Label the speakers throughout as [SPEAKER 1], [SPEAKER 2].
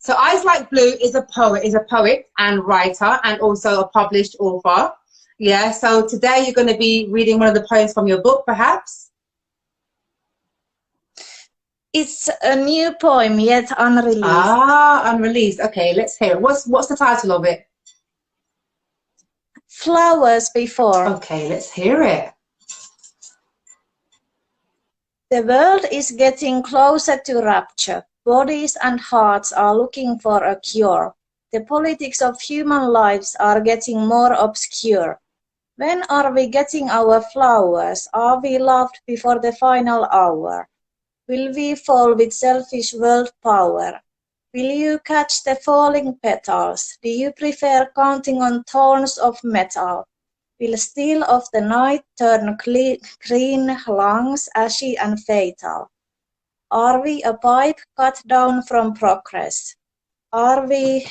[SPEAKER 1] So Eyes Like Blue is a poet and writer and also a published author. Yeah, so today you're going to be reading one of the poems from your book, perhaps?
[SPEAKER 2] It's a new poem, yet unreleased.
[SPEAKER 1] Ah, unreleased. Okay, let's hear it. What's the title of it?
[SPEAKER 2] Flowers Before.
[SPEAKER 1] Okay, let's hear it.
[SPEAKER 2] The world is getting closer to rapture. Bodies and hearts are looking for a cure. The politics of human lives are getting more obscure. When are we getting our flowers? Are we loved before the final hour? Will we fall with selfish world power? Will you catch the falling petals? Do you prefer counting on thorns of metal? Will steel of the night turn green lungs, ashy and fatal? Are we a pipe cut down from progress? Are we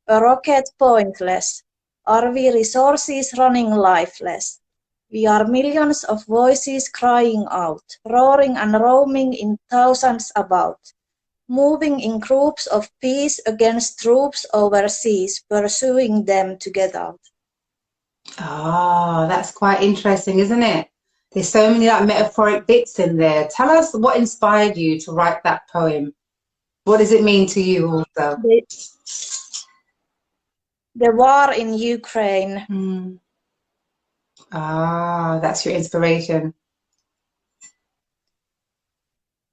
[SPEAKER 2] a rocket pointless? Are we resources running lifeless? We are millions of voices crying out, roaring and roaming in thousands about, moving in groups of peace against troops overseas, pursuing them to get out.
[SPEAKER 1] Oh, that's quite interesting, isn't it? There's so many like metaphoric bits in there. Tell us what inspired you to write that poem. What does it mean to you also?
[SPEAKER 2] The war in Ukraine.
[SPEAKER 1] Mm. Ah, that's your inspiration.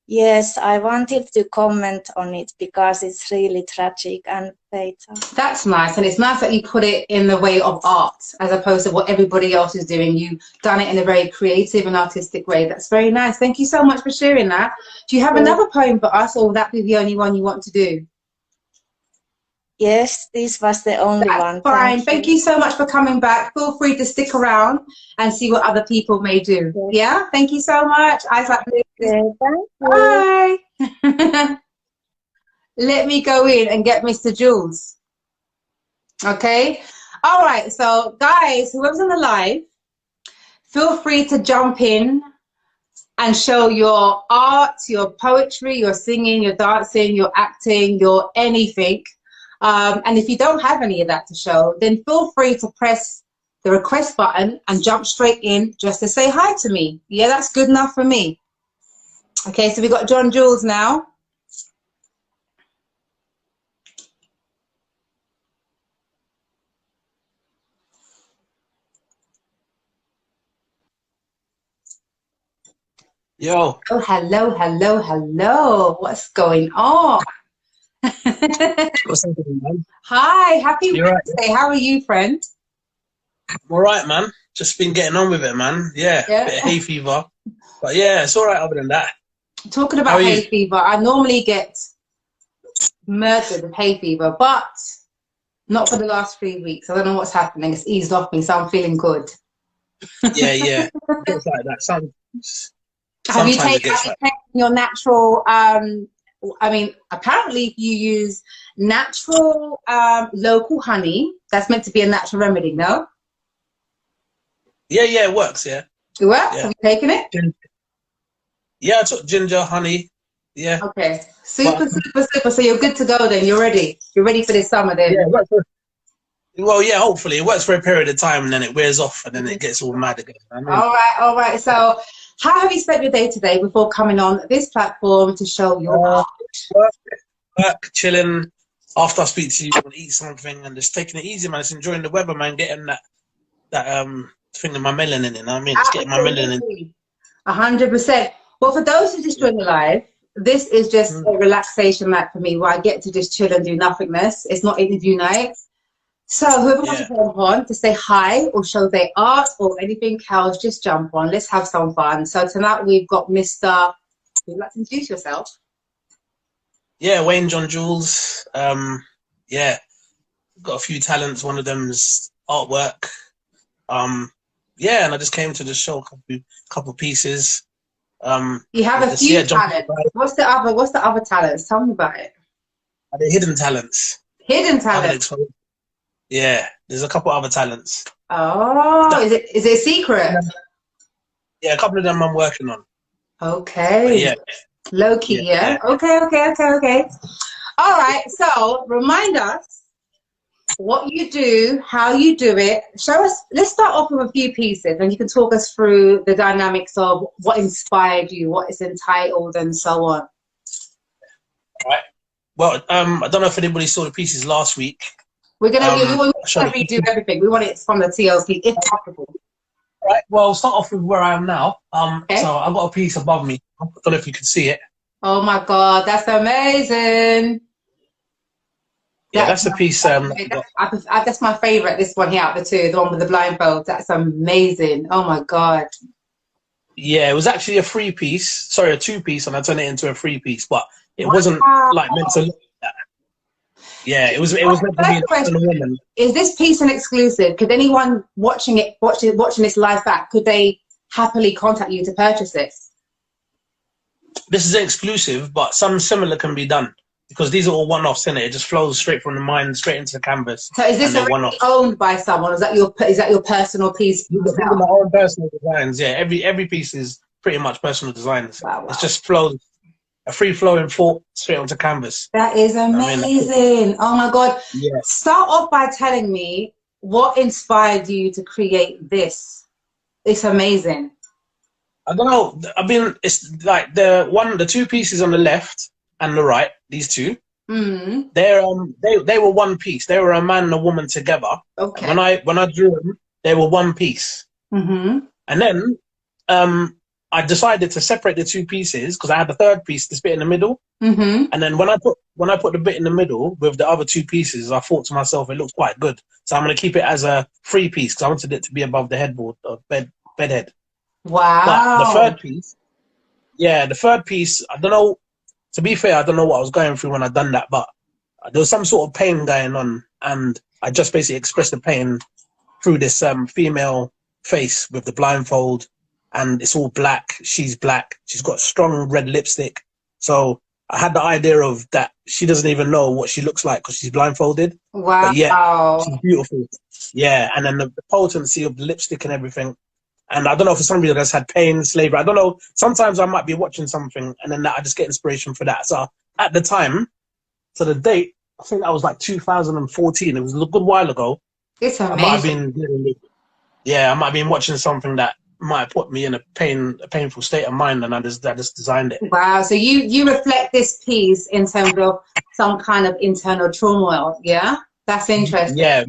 [SPEAKER 2] Yes, I wanted to comment on it because it's really tragic and fatal.
[SPEAKER 1] That's nice, and it's nice that you put it in the way of art as opposed to what everybody else is doing. You've done it in a very creative and artistic way. That's very nice. Thank you so much for sharing that. Do you have another poem for us, or will that be the only one you want to do?
[SPEAKER 2] Yes, this was the only one.
[SPEAKER 1] That's fine. Thank you so much for coming back. Feel free to stick around and see what other people may do. Yeah, thank you so much. Eyes Like Blue. Bye. Let me go in and get Mr. Jules. Okay. All right. So, guys, whoever's on the live, feel free to jump in and show your art, your poetry, your singing, your dancing, your acting, your anything. And if you don't have any of that to show, then feel free to press the request button and jump straight in just to say hi to me. Yeah, that's good enough for me. Okay, so we've got John Jules now.
[SPEAKER 3] Yo.
[SPEAKER 1] Oh, hello, hello, hello. What's going on?
[SPEAKER 3] What's happening, man?
[SPEAKER 1] Hi, happy
[SPEAKER 3] You're
[SPEAKER 1] Wednesday. Right. How are you, friend?
[SPEAKER 3] I'm all right, man. Just been getting on with it, man. Yeah, bit of hay fever. But yeah, it's all right other than that.
[SPEAKER 1] Talking about hay fever, I normally get murdered with hay fever, but not for the last 3 weeks. I don't know what's happening. It's eased off me, so I'm feeling good.
[SPEAKER 3] Yeah, yeah. It's like that.
[SPEAKER 1] Have you taken your natural, I mean, apparently you use natural local honey. That's meant to be a natural remedy, no?
[SPEAKER 3] Yeah, yeah, it works, yeah.
[SPEAKER 1] It works?
[SPEAKER 3] Yeah.
[SPEAKER 1] Have you taken it?
[SPEAKER 3] Yeah, I took ginger, honey. Yeah.
[SPEAKER 1] Okay. Super. So you're good to go then. You're ready. You're ready for this summer then.
[SPEAKER 3] Yeah, well, yeah, hopefully. It works for a period of time and then it wears off and then it gets all mad again. I mean,
[SPEAKER 1] all right. So how have you spent your day today before coming on this platform to show your art?
[SPEAKER 3] Work, chilling. After I speak to you, I want to eat something and just taking it easy, man. Just enjoying the weather, man. Getting that thing of my melanin in. You know what I mean? Just getting my melanin.
[SPEAKER 1] 100%. Well, for those who just joined the live, this is just a relaxation night for me where I get to just chill and do nothingness. It's not interview night. So whoever wants to jump on to say hi or show their art or anything else, just jump on. Let's have some fun. So tonight we've got Mr. Would you like to introduce yourself?
[SPEAKER 3] Yeah, Wayne John Jules. Yeah, got a few talents. One of them's artwork. Yeah, and I just came to just show a couple pieces.
[SPEAKER 1] You have a few talents. What's the other talents? Tell me about it.
[SPEAKER 3] The hidden talents.
[SPEAKER 1] Hidden talents.
[SPEAKER 3] Yeah, there's a couple other talents.
[SPEAKER 1] Oh, is it a secret?
[SPEAKER 3] Yeah, a couple of them I'm working on.
[SPEAKER 1] Okay.
[SPEAKER 3] But yeah.
[SPEAKER 1] Low key, yeah. Okay. All right, so remind us what you do, how you do it. Show us, let's start off with a few pieces and you can talk us through the dynamics of what inspired you, what is entitled and so on.
[SPEAKER 3] All right. Well, I don't know if anybody saw the pieces last week.
[SPEAKER 1] We're going to redo everything. We want it from the TLC if possible.
[SPEAKER 3] All right, well, I'll start off with where I am now.
[SPEAKER 1] Okay.
[SPEAKER 3] So I've got a piece above me. I don't know if you can see it.
[SPEAKER 1] Oh my God, that's amazing.
[SPEAKER 3] Yeah, that's the piece.
[SPEAKER 1] That's my favorite, this one here out of the two, the one with the blindfold. That's amazing. Oh my God.
[SPEAKER 3] Yeah, it was actually a 3-piece. Sorry, a 2-piece, and I turned it into a 3-piece, but it wasn't like meant to look like that. Yeah, it was meant to be a woman.
[SPEAKER 1] Is this piece an exclusive? Could anyone watching this live back, could they happily contact you to purchase this?
[SPEAKER 3] This is exclusive, but some similar can be done because these are all one-offs, in it. It just flows straight from the mind, straight into the canvas.
[SPEAKER 1] So is this already owned by someone? Is that your personal piece?
[SPEAKER 3] These are my own personal designs. Yeah, every piece is pretty much personal designs.
[SPEAKER 1] Wow.
[SPEAKER 3] It's just flows, a free-flowing thought straight onto canvas.
[SPEAKER 1] That is amazing. Oh my God.
[SPEAKER 3] Yeah.
[SPEAKER 1] Start off by telling me what inspired you to create this. It's amazing.
[SPEAKER 3] I don't know. I mean, it's like the 2 pieces on the left and the right. These two, they were one piece. They were a man and a woman together.
[SPEAKER 1] Okay.
[SPEAKER 3] When I drew them, they were one piece. And then I decided to separate the 2 pieces because I had the 3rd piece, this bit in the middle. And then when I put the bit in the middle with the other 2 pieces, I thought to myself, it looks quite good. So I'm going to keep it as a 3 piece because I wanted it to be above the headboard or bedhead.
[SPEAKER 1] Wow.
[SPEAKER 3] But the 3rd piece, the 3rd piece, I don't know. To be fair, I don't know what I was going through when I done that, but there was some sort of pain going on, and I just basically expressed the pain through this female face with the blindfold, and it's all black. She's black. She's got strong red lipstick. So I had the idea of that she doesn't even know what she looks like because she's blindfolded.
[SPEAKER 1] Wow.
[SPEAKER 3] But yeah, she's beautiful. Yeah, and then the potency of the lipstick and everything. And I don't know, for some reason, I just had pain, slavery. I don't know. Sometimes I might be watching something and then I just get inspiration for that. So at the time, so the date, I think that was like 2014. It was a good while ago.
[SPEAKER 1] It's amazing.
[SPEAKER 3] I might have been watching something that might have put me in a painful state of mind, and I just designed it.
[SPEAKER 1] Wow. So you reflect this piece in terms of some kind of internal turmoil. Yeah, that's interesting.
[SPEAKER 3] Yeah,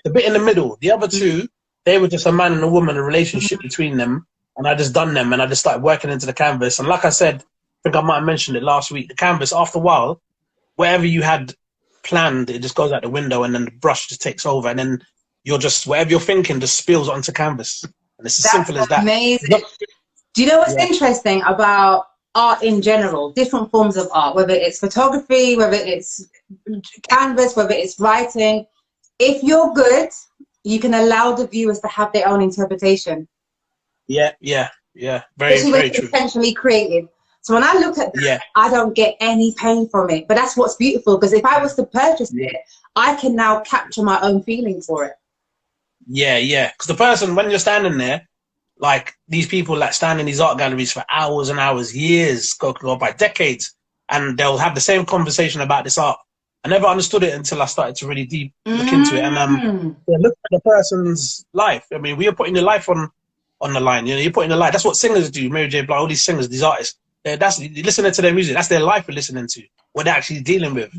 [SPEAKER 3] the bit in the middle. The other 2. They were just a man and a woman, a relationship between them. And I just done them and I just started working into the canvas. And like I said, I think I might have mentioned it last week, the canvas, after a while, wherever you had planned, it just goes out the window and then the brush just takes over. And then you're just, whatever you're thinking just spills onto canvas. And it's as simple as that.
[SPEAKER 1] Amazing. Do you know what's interesting about art in general, different forms of art, whether it's photography, whether it's canvas, whether it's writing, if you're good, you can allow the viewers to have their own interpretation.
[SPEAKER 3] Yeah. Very true.
[SPEAKER 1] Intentionally created. So when I look at that, I don't get any pain from it. But that's what's beautiful, because if I was to purchase it, I can now capture my own feeling for it. Yeah.
[SPEAKER 3] Because the person, when you're standing there, like these people that stand in these art galleries for hours and hours, years, go by decades, and they'll have the same conversation about this art. I never understood it until I started to really deep look into it and look at the person's life. I mean, we are putting your life on the line. You know, you're putting the life. That's what singers do. Mary J. Blige, all these singers, these artists. You're listening to their music. That's their life we're listening to. What they're actually dealing with.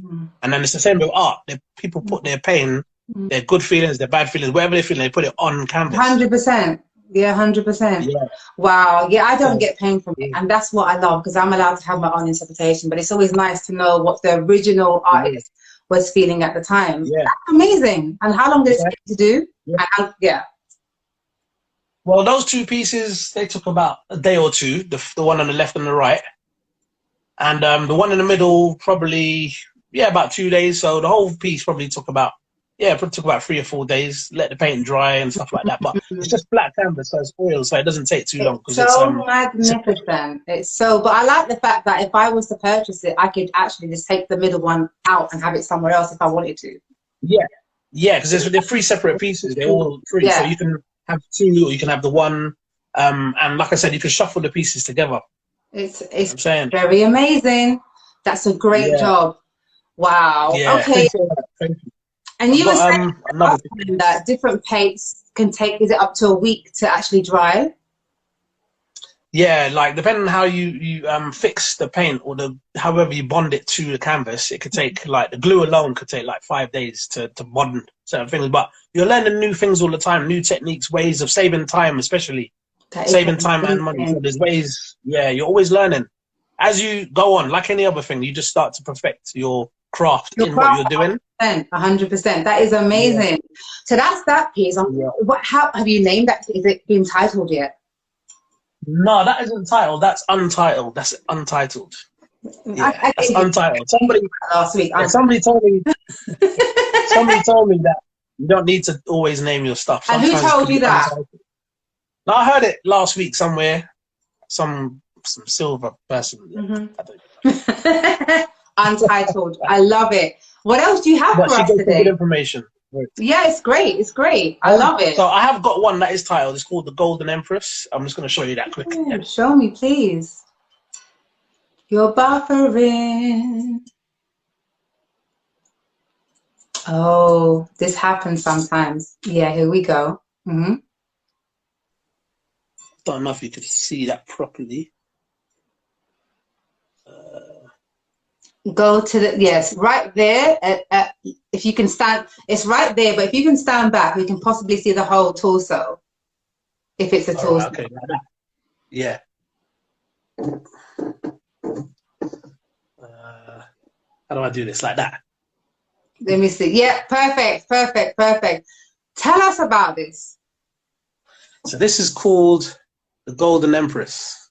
[SPEAKER 3] And then it's the same with art. People put their pain, their good feelings, their bad feelings, whatever they're feeling, they put it on canvas.
[SPEAKER 1] 100%. Yeah, 100%.
[SPEAKER 3] Yeah.
[SPEAKER 1] Wow. Yeah, I don't get pain from it. And that's what I love, because I'm allowed to have my own interpretation. But it's always nice to know what the original artist was feeling at the time. Yeah. That's amazing. And how long did it take to do?
[SPEAKER 3] Well, those 2 pieces, they took about a day or 2, the one on the left and the right. And the one in the middle, probably, about 2 days. So the whole piece probably took about 3 or 4 days, let the paint dry and stuff like that. But it's just black canvas, so it's oil, so it doesn't take too long.
[SPEAKER 1] It's so magnificent. But I like the fact that if I was to purchase it, I could actually just take the middle one out and have it somewhere else if I wanted to. Yeah,
[SPEAKER 3] because they're 3 separate pieces. They're all 3, so you can have 2 or you can have the one. And like I said, you can shuffle the pieces together.
[SPEAKER 1] It's very amazing. That's a great job. Wow.
[SPEAKER 3] Yeah,
[SPEAKER 1] Okay.
[SPEAKER 3] thank you.
[SPEAKER 1] And you were
[SPEAKER 3] But
[SPEAKER 1] saying
[SPEAKER 3] another thing.
[SPEAKER 1] that different paints can take, is it up to a week to actually dry?
[SPEAKER 3] Yeah, like depending on how you fix the paint or the however you bond it to the canvas, it could take like the glue alone could take like 5 days to bond certain things. But you're learning new things all the time, new techniques, ways of saving time, especially
[SPEAKER 1] That is
[SPEAKER 3] saving time and money. So
[SPEAKER 1] amazing.
[SPEAKER 3] there's ways, yeah, you're always learning. As you go on, like any other thing, you just start to perfect your craft
[SPEAKER 1] Your
[SPEAKER 3] in what
[SPEAKER 1] craft,
[SPEAKER 3] you're doing.
[SPEAKER 1] 100%. That is
[SPEAKER 3] Yeah,
[SPEAKER 1] amazing. So that's that piece.
[SPEAKER 3] yeah.
[SPEAKER 1] What? How have you named that? Is it been titled yet?
[SPEAKER 3] No, that isn't titled. That's untitled. That's untitled. Yeah,
[SPEAKER 1] I
[SPEAKER 3] that's
[SPEAKER 1] gave you
[SPEAKER 3] untitled. Somebody,
[SPEAKER 1] last week.
[SPEAKER 3] yeah, somebody told me. Somebody told me that you don't need to always name your stuff.
[SPEAKER 1] And who
[SPEAKER 3] Sometimes it
[SPEAKER 1] told
[SPEAKER 3] could
[SPEAKER 1] you
[SPEAKER 3] be
[SPEAKER 1] that?
[SPEAKER 3] untitled. No, I heard it last week somewhere. Some silver person.
[SPEAKER 1] Mhm.
[SPEAKER 3] I don't
[SPEAKER 1] Untitled. I love it. What else do you have
[SPEAKER 3] But
[SPEAKER 1] for
[SPEAKER 3] she
[SPEAKER 1] us
[SPEAKER 3] gave some good
[SPEAKER 1] today?
[SPEAKER 3] information.
[SPEAKER 1] Yeah, it's great. It's great. I love it.
[SPEAKER 3] So I have got one that is titled. It's called the Golden Empress. I'm just going to show you that quick.
[SPEAKER 1] Oh, show me, please. You're buffering. Oh, this happens sometimes. Yeah, here we go. Hmm.
[SPEAKER 3] Don't know if you can see that properly.
[SPEAKER 1] Go to the, yes, right there. If you can stand, it's right there, but if you can stand back, we can possibly see the whole torso. If it's a
[SPEAKER 3] All right,
[SPEAKER 1] torso.
[SPEAKER 3] okay, like that. Yeah. How do I do this? Like that.
[SPEAKER 1] Let me see. Yeah, perfect, perfect, perfect. Tell us about this.
[SPEAKER 3] So this is called the Golden Empress.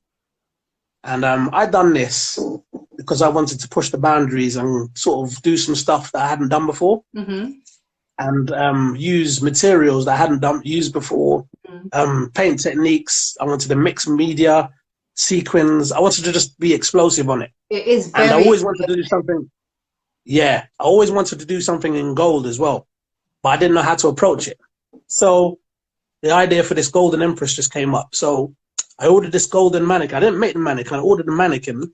[SPEAKER 3] And I done this because I wanted to push the boundaries and sort of do some stuff that I hadn't done before,
[SPEAKER 1] Mm-hmm.
[SPEAKER 3] and use materials that I hadn't used before, paint techniques. I wanted to mix media, sequins. I wanted to just be explosive on it.
[SPEAKER 1] It is
[SPEAKER 3] And I
[SPEAKER 1] very
[SPEAKER 3] always wanted to do something. Yeah, I always wanted to do something in gold as well, but I didn't know how to approach it. So the idea for this Golden Empress just came up. So I ordered this golden mannequin. I didn't make the mannequin. I ordered the mannequin,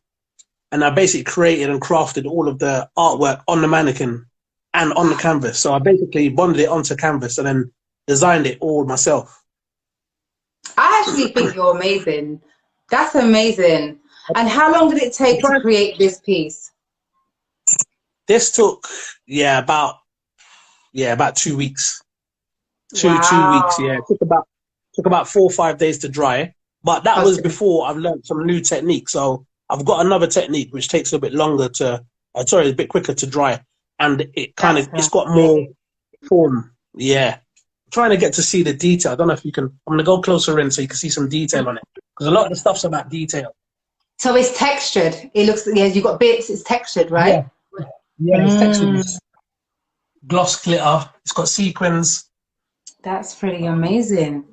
[SPEAKER 3] and I basically created and crafted all of the artwork on the mannequin and on the canvas. So I basically bonded it onto canvas and then designed it all myself.
[SPEAKER 1] I actually think you're amazing. That's amazing. And how long did it take to create this piece?
[SPEAKER 3] This took, about 2 weeks. Two
[SPEAKER 1] Wow.
[SPEAKER 3] weeks, yeah. It took about 4 or 5 days to dry. But that was before I've learned some new techniques. So I've got another technique which takes a bit longer a bit quicker to dry. And it it's got more form. Yeah. I'm trying to get to see the detail. I don't know if you can, I'm going to go closer in so you can see some detail on it. Because a lot of the stuff's about detail.
[SPEAKER 1] So it's textured. It looks, yeah, you've got bits, it's textured, right?
[SPEAKER 3] Yeah, it's textured. It's gloss glitter. It's got sequins.
[SPEAKER 1] That's pretty amazing.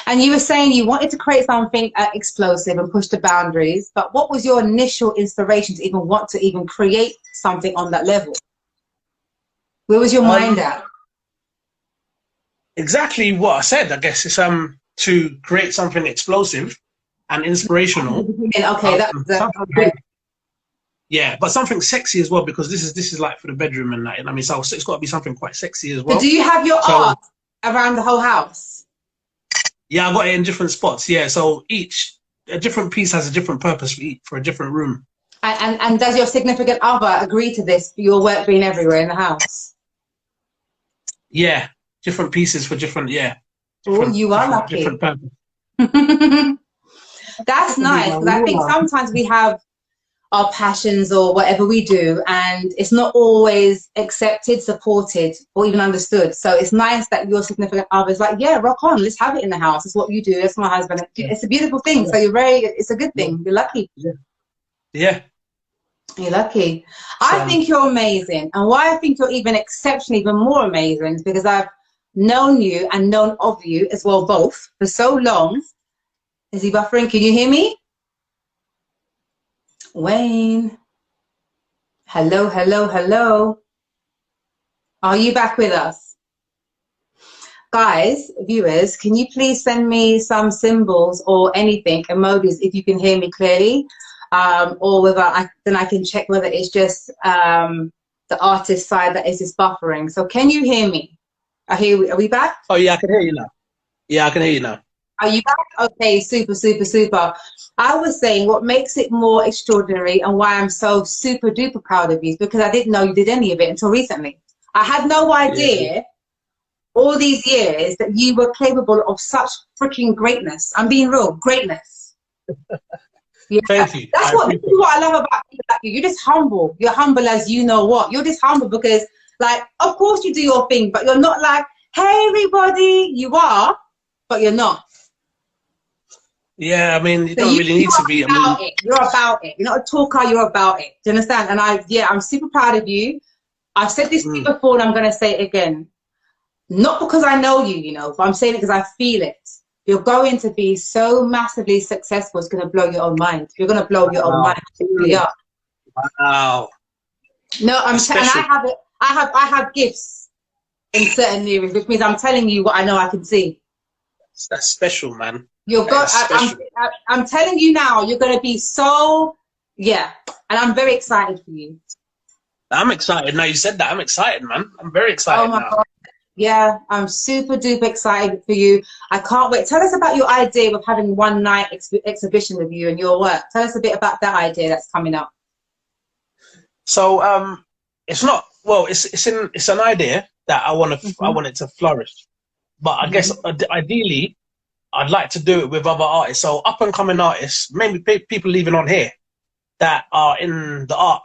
[SPEAKER 1] And you were saying you wanted to create something explosive and push the boundaries, but what was your initial inspiration to even want to even create something on that level? Where was your mind at?
[SPEAKER 3] Exactly what I said, I guess. It's to create something explosive and inspirational.
[SPEAKER 1] Okay,
[SPEAKER 3] yeah, but something sexy as well, because this is like for the bedroom and that. I mean, so it's got to be something quite sexy as well.
[SPEAKER 1] So do you have your art around the whole house?
[SPEAKER 3] Yeah, I got it in different spots. Yeah, so a different piece has a different purpose for a different room.
[SPEAKER 1] And does your significant other agree to this? Your work being everywhere in the house?
[SPEAKER 3] Yeah, different pieces for different.
[SPEAKER 1] Oh, you are lucky.
[SPEAKER 3] Different purpose.
[SPEAKER 1] That's nice, because I think sometimes we have our passions or whatever we do, and it's not always accepted, supported, or even understood. So it's nice that your significant other is like, yeah, rock on, let's have it in the house. It's what you do. That's my husband. It's a beautiful thing. So it's a good thing. You're lucky.
[SPEAKER 3] Yeah.
[SPEAKER 1] You're lucky. I think you're amazing. And why I think you're even exceptionally, even more amazing, is because I've known you and known of you as well, both, for so long. Is he buffering? Can you hear me? Wayne. Hello, hello, hello. Are you back with us? Guys, viewers, can you please send me some symbols or anything, emojis, if you can hear me clearly? or whether then I can check whether it's just the artist side that is just buffering. So can you hear me? Are we back?
[SPEAKER 3] Oh yeah, I can hear you now. Yeah, I can hear you now.
[SPEAKER 1] Are you back? Okay, super, super, super. I was saying what makes it more extraordinary and why I'm so super duper proud of you is because I didn't know you did any of it until recently. I had no idea all these years that you were capable of such freaking greatness. I'm being real, greatness. Yeah.
[SPEAKER 3] Thank you.
[SPEAKER 1] This is what I love about people like you. You're just humble. You're humble as you know what. You're just humble because, like, of course you do your thing, but you're not like, hey, everybody. You are, but you're not.
[SPEAKER 3] Yeah, I mean, you don't really need to be.
[SPEAKER 1] You're about it. You're not a talker, you're about it. Do you understand? And I'm super proud of you. I've said this to you before and I'm going to say it again. Not because I know you, you know, but I'm saying it because I feel it. You're going to be so massively successful, it's going to blow your own mind. You're going to blow your own mind. Really up.
[SPEAKER 3] Wow.
[SPEAKER 1] No, I have gifts in certain areas, which means I'm telling you what I know I can see.
[SPEAKER 3] That's special, man.
[SPEAKER 1] I'm telling you now, you're going to be so, and I'm very excited for you.
[SPEAKER 3] I'm excited. Now you said that, I'm excited, man. I'm very excited. Oh my God.
[SPEAKER 1] Yeah, I'm super duper excited for you. I can't wait. Tell us about your idea of having one night exhibition with you and your work. Tell us a bit about that idea that's coming up.
[SPEAKER 3] So it's not, well, it's an idea that I want it to flourish. But I guess ideally I'd like to do it with other artists. So up and coming artists, maybe people even on here that are in the art,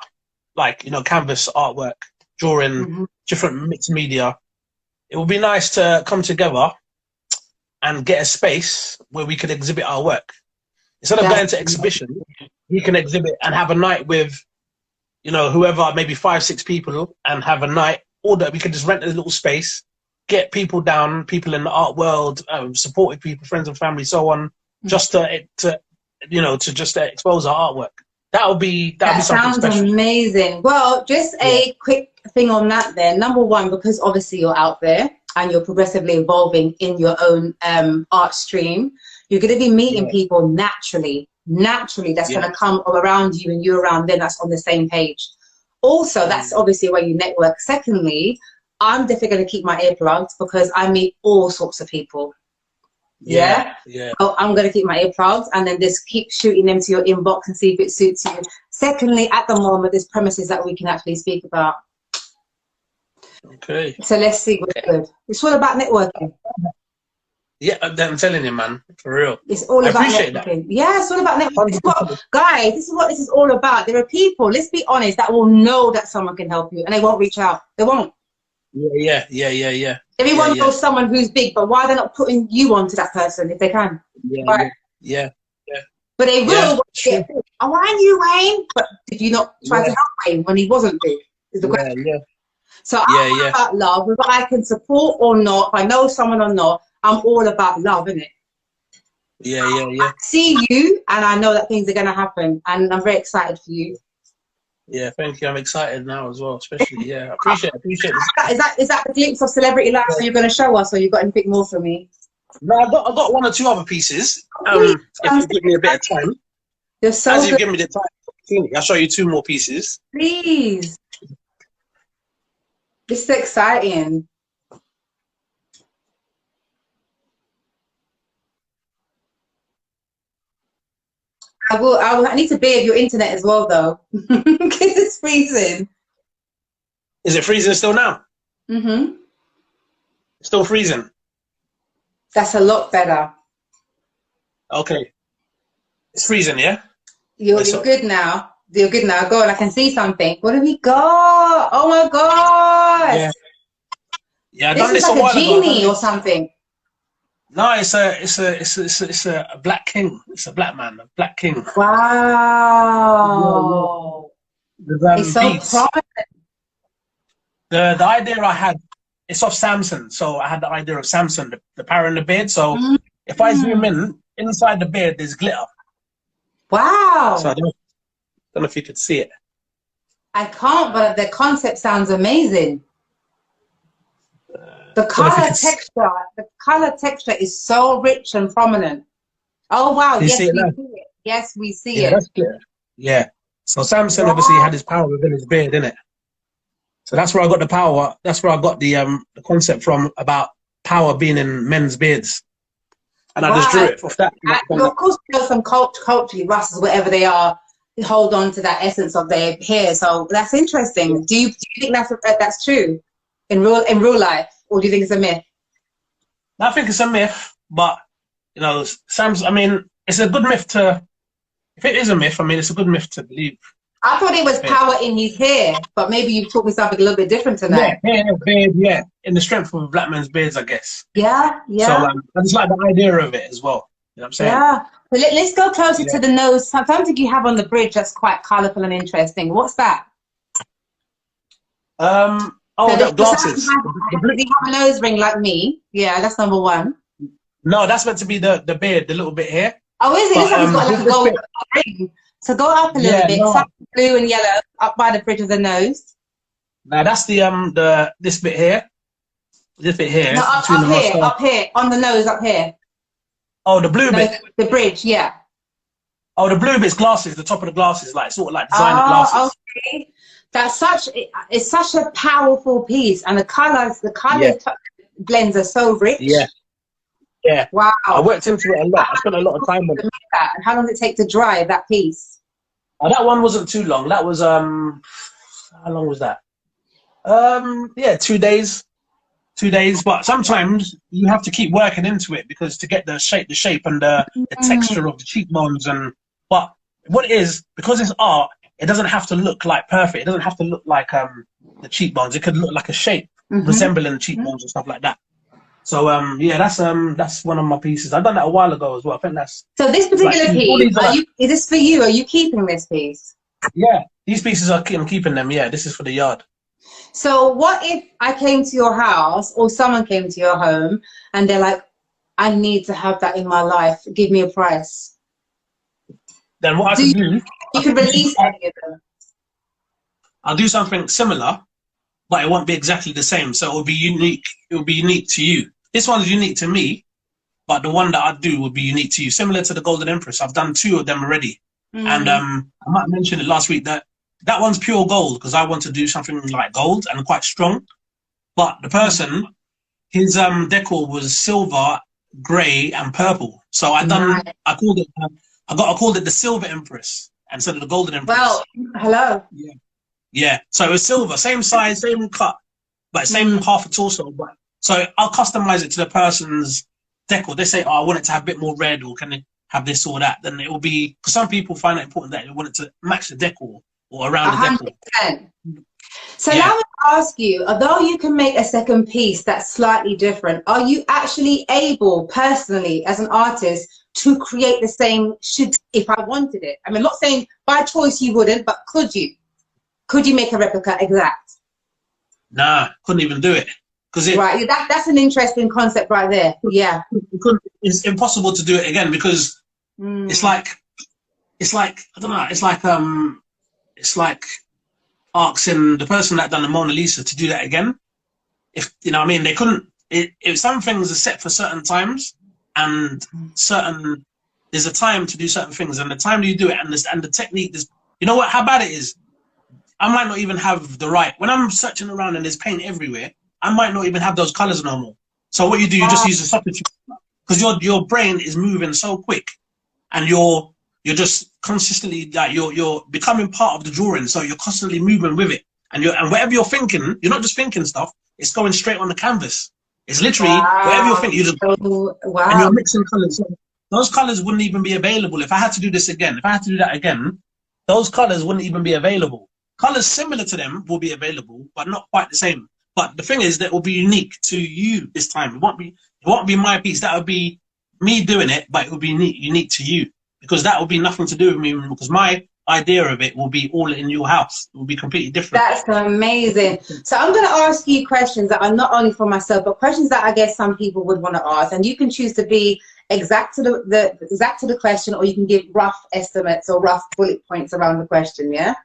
[SPEAKER 3] like, you know, canvas artwork, drawing, different mixed media. It would be nice to come together and get a space where we could exhibit our work. Instead of going to exhibition, we can exhibit and have a night with, you know, whoever, maybe 5-6 people, and have a night, or that we could just rent a little space, get people down, people in the art world, supportive people, friends and family, so on, just to expose our artwork. That would be something special.
[SPEAKER 1] That sounds amazing. Well, just a quick thing on that then. Number one, because obviously you're out there and you're progressively evolving in your own art stream, you're going to be meeting people naturally that's going to come around you and you around them that's on the same page. Also, that's obviously where you network. Secondly, I'm definitely going to keep my ear plugged because I meet all sorts of people. Yeah. So I'm going to keep my ear plugged and then just keep shooting them to your inbox and see if it suits you. Secondly, at the moment, there's premises that we can actually speak about.
[SPEAKER 3] Okay.
[SPEAKER 1] So let's see what's good. It's all about networking.
[SPEAKER 3] Yeah, I'm telling you, man, for real.
[SPEAKER 1] It's all about networking. Yeah, it's all about networking. Guys, this is what this is all about. There are people, let's be honest, that will know that someone can help you and they won't reach out. They won't.
[SPEAKER 3] Yeah.
[SPEAKER 1] Everyone knows someone who's big, but why are they not putting you on to that person if they can?
[SPEAKER 3] Yeah.
[SPEAKER 1] But they will. Oh, I knew Wayne, but did you not try to help Wayne when he wasn't big? Is the question. So I'm all about love. Whether I can support or not, if I know someone or not, I'm all about love, isn't it?
[SPEAKER 3] Yeah.
[SPEAKER 1] I see you, and I know that things are going to happen, and I'm very excited for you.
[SPEAKER 3] Yeah, thank you. I'm excited now as well, especially. I appreciate this.
[SPEAKER 1] Is that the glimpse of celebrity life you're going to show us, or you got anything more for me?
[SPEAKER 3] No, I got 1 or 2 other pieces. If you give me a bit of time.
[SPEAKER 1] You're so
[SPEAKER 3] As you give me the time, I'll show you 2 more pieces.
[SPEAKER 1] Please. This is exciting. I need to be of your internet as well, though, because it's freezing.
[SPEAKER 3] Is it freezing still now? Still freezing.
[SPEAKER 1] That's a lot better.
[SPEAKER 3] Okay. It's freezing, yeah?
[SPEAKER 1] You're good now. You're good now. Go on, I can see something. What have we got? Oh my God!
[SPEAKER 3] Yeah, I've done this a while ago.
[SPEAKER 1] This is like a genie or something.
[SPEAKER 3] No, it's a black king. It's a black man, a black king.
[SPEAKER 1] Wow. It's so prominent.
[SPEAKER 3] The idea I had, it's off Samson. So I had the idea of Samson, the power in the beard. So if I zoom in, inside the beard, there's glitter.
[SPEAKER 1] Wow.
[SPEAKER 3] So I don't know if you could see it.
[SPEAKER 1] I can't, but the concept sounds amazing. The color texture is so rich and prominent. Oh wow! Yes, we see it. Yes, we see it.
[SPEAKER 3] That's clear. Yeah. So Samson obviously
[SPEAKER 1] Wow.
[SPEAKER 3] had his power within his beard, innit? So that's where I got the power. That's where I got the concept from about power being in men's beards, and I just drew
[SPEAKER 1] Wow.
[SPEAKER 3] it off that.
[SPEAKER 1] And of course, you know, some culturally, Russes, whatever they are, hold on to that essence of their hair. So that's interesting. Do you think that's true in real life, or do you think it's a myth?
[SPEAKER 3] I think it's a myth, but you know, Sam's. I mean, it's a good myth to. If it is a myth, I mean, it's a good myth to believe.
[SPEAKER 1] I thought it was power in his hair, but maybe you've taught me something a little bit different
[SPEAKER 3] Yeah,
[SPEAKER 1] tonight.
[SPEAKER 3] hair, beard, yeah, in the strength of a black man's beards, I guess.
[SPEAKER 1] Yeah,
[SPEAKER 3] So
[SPEAKER 1] yeah,
[SPEAKER 3] I just like the idea of it as well. You know what I'm saying?
[SPEAKER 1] yeah. But let's go closer
[SPEAKER 3] Yeah.
[SPEAKER 1] to the nose. Something you have on the bridge that's quite colourful and interesting. What's that?
[SPEAKER 3] Oh,
[SPEAKER 1] So
[SPEAKER 3] the
[SPEAKER 1] does
[SPEAKER 3] glasses.
[SPEAKER 1] he have a nose ring like me? Yeah, that's number one.
[SPEAKER 3] No, that's meant to be the beard, the little bit here.
[SPEAKER 1] Oh, is it?
[SPEAKER 3] But,
[SPEAKER 1] Looks like he's got like a
[SPEAKER 3] this
[SPEAKER 1] gold
[SPEAKER 3] bit,
[SPEAKER 1] ring. So go up a little
[SPEAKER 3] yeah,
[SPEAKER 1] bit.
[SPEAKER 3] no.
[SPEAKER 1] Something blue and yellow up by the bridge of the nose.
[SPEAKER 3] Now that's the this bit here. This bit here
[SPEAKER 1] No,
[SPEAKER 3] between the mustache.
[SPEAKER 1] up here, on the nose, up here.
[SPEAKER 3] Oh, the blue
[SPEAKER 1] No,
[SPEAKER 3] bit.
[SPEAKER 1] the bridge, yeah.
[SPEAKER 3] Oh, the blue bit's glasses. The top of the glasses, like sort of like designer glasses.
[SPEAKER 1] Oh, okay. It's such a powerful piece, and the colors
[SPEAKER 3] Yeah.
[SPEAKER 1] blends are so rich.
[SPEAKER 3] Yeah, yeah.
[SPEAKER 1] Wow.
[SPEAKER 3] I worked into it a lot. I spent a lot of time on it.
[SPEAKER 1] And how long does it take to dry that piece?
[SPEAKER 3] That one wasn't too long. That was how long was that? Yeah, 2 days. 2 days. But sometimes you have to keep working into it because to get the shape and the texture of the cheekbones but what it is, because it's art, it doesn't have to look like perfect. It doesn't have to look like the cheekbones. It could look like a shape resembling the cheekbones and stuff like that. So yeah, that's one of my pieces. I've done that a while ago as well. I think that's
[SPEAKER 1] So this particular piece,
[SPEAKER 3] like,
[SPEAKER 1] is this for you? Are you keeping this piece?
[SPEAKER 3] yeah, these pieces I'm keeping them. Yeah, this is for the yard.
[SPEAKER 1] So what if I came to your house or someone came to your home and they're like, I need to have that in my life. Give me a price.
[SPEAKER 3] Then what I can do,
[SPEAKER 1] You could release any of them.
[SPEAKER 3] I'll do something similar, but it won't be exactly the same. So it will be unique. It will be unique to you. This one's unique to me, but the one that I do will be unique to you. Similar to the Golden Empress. I've done 2 of them already. And I might have mentioned it last week that one's pure gold because I want to do something like gold and quite strong. But the person, his decor was silver, grey, and purple. So I called it the Silver Empress instead of the Golden Empress.
[SPEAKER 1] Well, hello.
[SPEAKER 3] Yeah. Yeah. So it was silver, same size, same cut, but same half a torso. But so I'll customize it to the person's decor. They say, "Oh, I want it to have a bit more red, or can it have this or that?" Then it will be, because some people find it important that they want it to match the decor or around the decor.
[SPEAKER 1] 100%. So now I want to ask you, although you can make a second piece that's slightly different, are you actually able, personally, as an artist, to create the same, if I wanted it? I mean, I'm not saying by choice you wouldn't, but could you? Could you make a replica exact?
[SPEAKER 3] Nah, couldn't even do it.
[SPEAKER 1] Right, that's an interesting concept right there. Yeah.
[SPEAKER 3] It's impossible to do it again because it's like, I don't know, it's like asking the person that done the Mona Lisa to do that again. If you know what I mean, they couldn't. If some things are set for certain times and there's a time to do certain things, and the time you do it and the technique, you know what, how bad it is. I might not even have the right, when I'm searching around and there's paint everywhere, I might not even have those colors no more. So what you do, you just use a substitute, because your brain is moving so quick, and you're just consistently, like, you're becoming part of the drawing, so you're constantly moving with it, and whatever you're thinking, you're not just thinking stuff, it's going straight on the canvas. It's literally whatever you're thinking, and you're mixing colors. So those colors wouldn't even be available if I had to do this again. If I had to do that again, those colors wouldn't even be available. Colors similar to them will be available, but not quite the same. But the thing is that will be unique to you this time. It won't be my piece. That would be me doing it, but it will be unique to you, because that will be nothing to do with me, because my idea of it will be all in your house. It will be completely different.
[SPEAKER 1] That's amazing. So I'm going to ask you questions that are not only for myself, but questions that I guess some people would want to ask, and you can choose to be exact to the question, or you can give rough estimates or rough bullet points around the question. Yeah.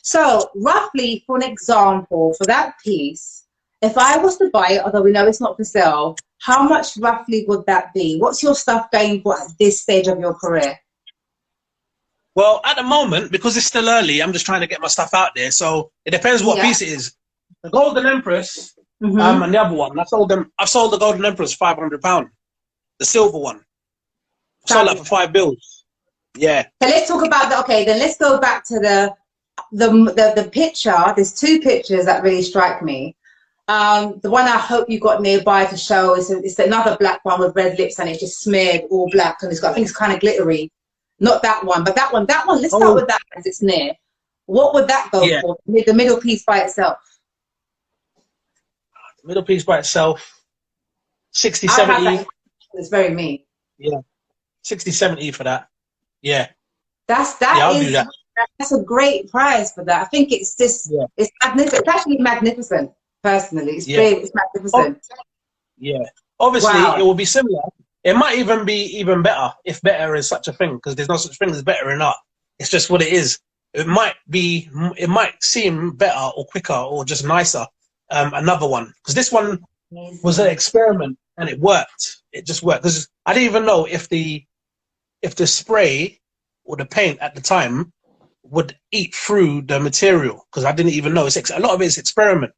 [SPEAKER 1] So roughly, for an example, for that piece, if I was to buy it, although we know it's not for sale, how much roughly would that be? What's your stuff going for at this stage of your career?
[SPEAKER 3] Well, at the moment, because it's still early, I'm just trying to get my stuff out there. So it depends what piece it is. The Golden Empress, and the other one. I've sold the Golden Empress £500. The silver one. I sold that for £5. Yeah.
[SPEAKER 1] So let's talk about the. Okay, then let's go back to the picture. There's two pictures that really strike me. The one I hope you got nearby to show is it's another black one with red lips and it's just smeared all black and it's got, I think it's kind of glittery. Not that one, but that one. Let's start with that as it's near. What would that go for? The middle piece by itself.
[SPEAKER 3] The middle piece by itself, 60, 70.
[SPEAKER 1] It's very mean.
[SPEAKER 3] Yeah, 60, 70 for that. Yeah.
[SPEAKER 1] That's a great price for that. I think it's just it's magnificent. It's actually magnificent. Personally, it's big. It's magnificent.
[SPEAKER 3] Yeah. Obviously, it will be similar. It might even be even better if better is such a thing, because there's no such thing as better in art. It's just what it is. It might seem better or quicker or just nicer. Another one, because this one was an experiment and it worked. It just worked because I didn't even know if the spray or the paint at the time would eat through the material, because I didn't even know. A lot of it is experiment.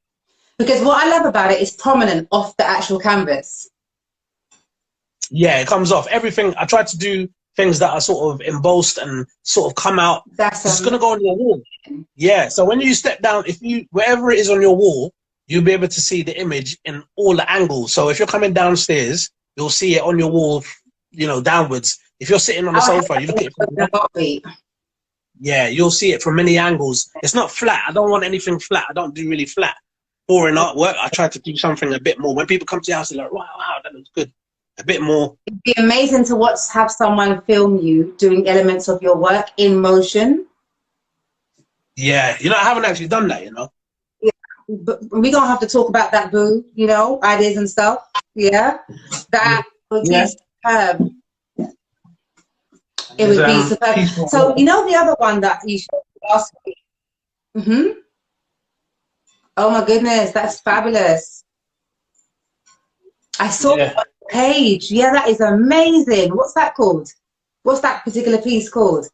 [SPEAKER 1] Because what I love about it is prominent off the actual canvas.
[SPEAKER 3] Yeah, it comes off. Everything, I tried to do things that are sort of embossed and sort of come out. It's going to go on your wall. Yeah, so when you step down, wherever it is on your wall, you'll be able to see the image in all the angles. So if you're coming downstairs, you'll see it on your wall, downwards. If you're sitting on the sofa, you look at it from you'll see it from many angles. It's not flat. I don't want anything flat. I don't do really flat, boring artwork. I try to do something a bit more. When people come to your house, they're like, wow, that looks good. A bit more.
[SPEAKER 1] It'd be amazing to have someone film you doing elements of your work in motion.
[SPEAKER 3] Yeah, I haven't actually done that,
[SPEAKER 1] Yeah, but we're gonna have to talk about that, boo. Ideas and stuff. Yeah, that would be superb. It would be superb. So the other one that you showed last week. Oh my goodness, that's fabulous. I saw the page. Yeah, that is amazing. What's that called? What's that particular piece called?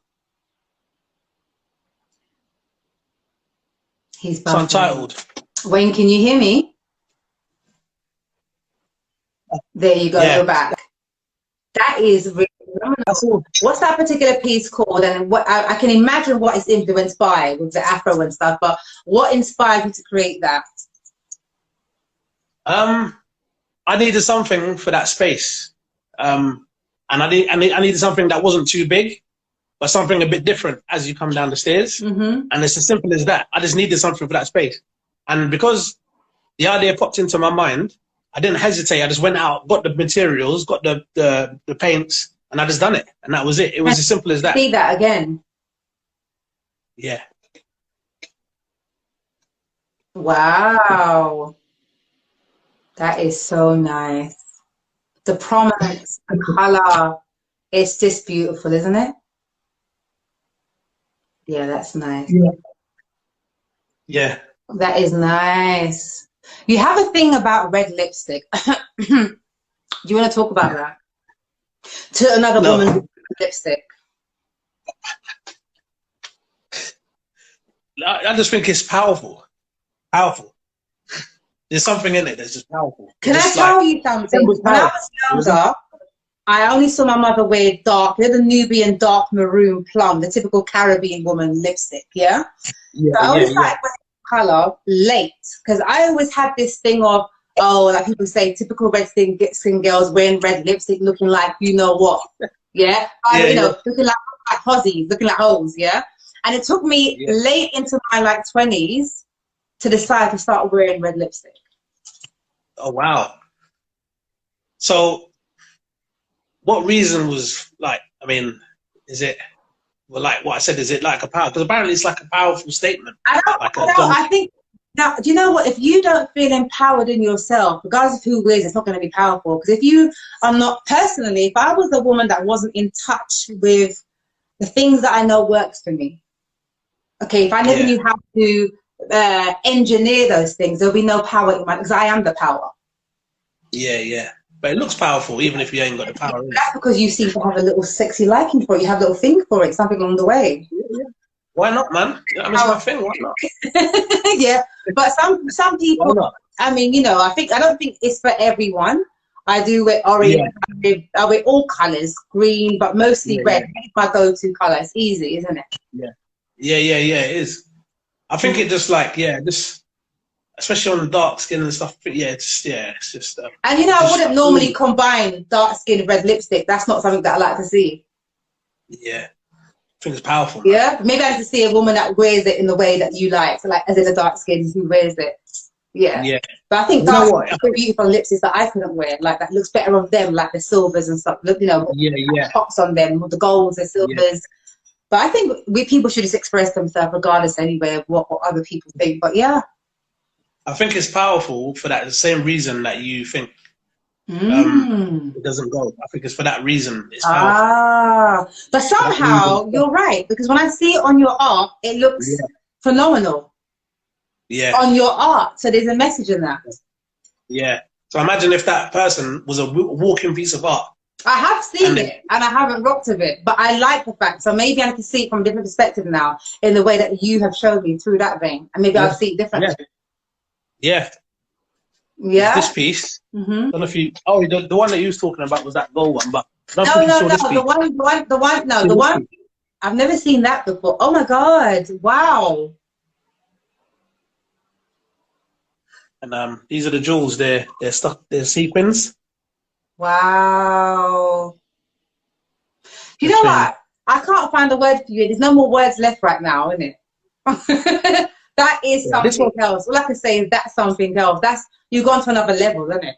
[SPEAKER 1] He's buffering.
[SPEAKER 3] It's untitled.
[SPEAKER 1] Wayne, can you hear me? There you go.
[SPEAKER 3] Yeah.
[SPEAKER 1] Go back. That is really phenomenal. What's that particular piece called? And what I can imagine what it's influenced by with the Afro and stuff. But what inspired you to create that?
[SPEAKER 3] I needed something for that space, and I needed something that wasn't too big, but something a bit different as you come down the stairs. And it's as simple as that. I just needed something for that space, and because the idea popped into my mind, I didn't hesitate. I just went out, got the materials, got the paints, and I just done it, and that was it. It was as simple as that.
[SPEAKER 1] See that again?
[SPEAKER 3] Yeah.
[SPEAKER 1] Wow. That is so nice. The prominence, the color, it's just beautiful, isn't it? Yeah, that's nice.
[SPEAKER 3] Yeah.
[SPEAKER 1] That is nice. You have a thing about red lipstick. Do you want to talk about that? To another woman with lipstick.
[SPEAKER 3] I just think it's powerful. Powerful. There's something in it that's just powerful.
[SPEAKER 1] Can I tell you something? When I was younger, I only saw my mother wear dark, the Nubian dark maroon plum, the typical Caribbean woman lipstick, yeah? So I always started wearing colour late, because I always had this thing of, like people say, typical red skin girls wearing red lipstick, looking like you know what, yeah? Looking like hozies, looking like hoes, yeah? And it took me late into my 20s to decide to start wearing red lipstick.
[SPEAKER 3] Oh, wow. So what reason was is it, like what I said, is it like a power? Because apparently it's like a powerful statement.
[SPEAKER 1] I think, now, do you know what? If you don't feel empowered in yourself, regardless of who wears, it's not going to be powerful. Because if you are not, personally, if I was a woman that wasn't in touch with the things that I know works for me, okay, if I never knew how to engineer those things, there'll be no power in my, because I am the power.
[SPEAKER 3] Yeah. but it looks powerful, even if you ain't got the power.
[SPEAKER 1] That's because you seem to have a little sexy liking for it. You have a little thing for it, something along the way.
[SPEAKER 3] Yeah. Why not, man? That was my thing. Why not?
[SPEAKER 1] Yeah, but some people.
[SPEAKER 3] Why not?
[SPEAKER 1] I mean, you know, I don't think it's for everyone. I do wear orange.
[SPEAKER 3] Yeah.
[SPEAKER 1] I wear all colours, green, but mostly red. It's my go-to colour. It's easy, isn't it?
[SPEAKER 3] Yeah. It is. I think it just like just especially on the dark skin and stuff. It's just.
[SPEAKER 1] And you know, I wouldn't normally combine dark skin and red lipstick. That's not something that I like to see.
[SPEAKER 3] Yeah, I think it's powerful.
[SPEAKER 1] Yeah, maybe I like to see a woman that wears it in the way that you like. So, like, as in a dark skin who wears it. Yeah. But I think dark skin beautiful lips is that I couldn't wear. Like, that looks better on them, like the silvers and stuff. You know, pops on them, with the golds and silvers. Yeah. But I think people should just express themselves regardless anyway of what other people think. But yeah.
[SPEAKER 3] I think it's powerful for that the same reason that you think it doesn't go. I think it's for that reason. It's powerful.
[SPEAKER 1] But somehow you're right, because when I see it on your art, it looks phenomenal. Yeah. On your art, so there's a message in that.
[SPEAKER 3] Yeah. So imagine if that person was a walking piece of art.
[SPEAKER 1] I have seen it, and I haven't rocked with it, but I like the fact. So maybe I can see it from a different perspective now, in the way that you have shown me through that vein, and maybe I'll see it differently.
[SPEAKER 3] Yeah. This piece. I don't know if you. Oh, the one that you was talking about was that gold one, but
[SPEAKER 1] no. The one. I've never seen that before. Oh my God! Wow.
[SPEAKER 3] And these are the jewels. They're stuck. They're sequins.
[SPEAKER 1] Wow. You know what? I can't find a word for you. There's no more words left right now, isn't it? That is something else. All I can say is that's something else. You've gone to another level, isn't it?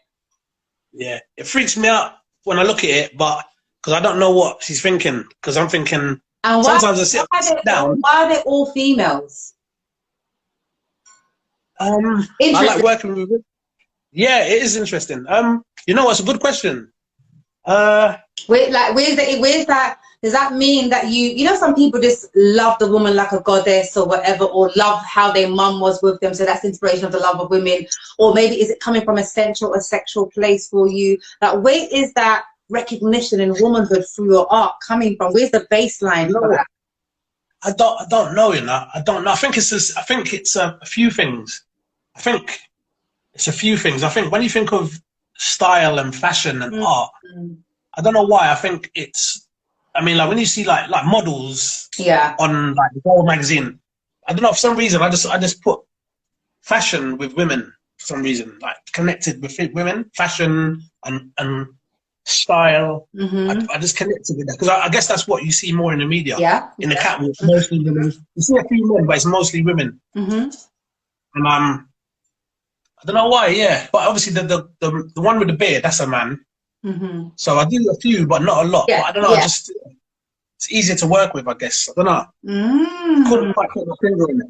[SPEAKER 1] Yeah.
[SPEAKER 3] It freaks me out when I look at it, but because I don't know what she's thinking. Because I'm thinking sometimes I sit down.
[SPEAKER 1] Why are they all females?
[SPEAKER 3] I like working with it. Yeah, it is interesting. You know, it's a good question.
[SPEAKER 1] Where's that? Does that mean that you know, some people just love the woman like a goddess or whatever, or love how their mum was with them, so that's inspiration of the love of women? Or maybe is it coming from a sensual or sexual place for you? Like, where is that recognition in womanhood through your art coming from? Where's the baseline for that?
[SPEAKER 3] I don't know, you know. I don't know. I think it's a few things. I think it's a few things. I think when you think of style and fashion and art, I don't know why. I think it's. I mean, like when you see like models, on like the Vogue magazine, I don't know, for some reason I just put fashion with women for some reason, like connected with women, fashion and style. I just connected with that because I guess that's what you see more in the media. Yeah. In the catwalk, mostly women. You see a few men, but it's mostly women. And I don't know why. Yeah, but obviously the one with the beard, that's a man. So I do a few, but not a lot. But I don't know. Just it's easier to work with, I guess. I don't know. Couldn't quite put my finger on it. I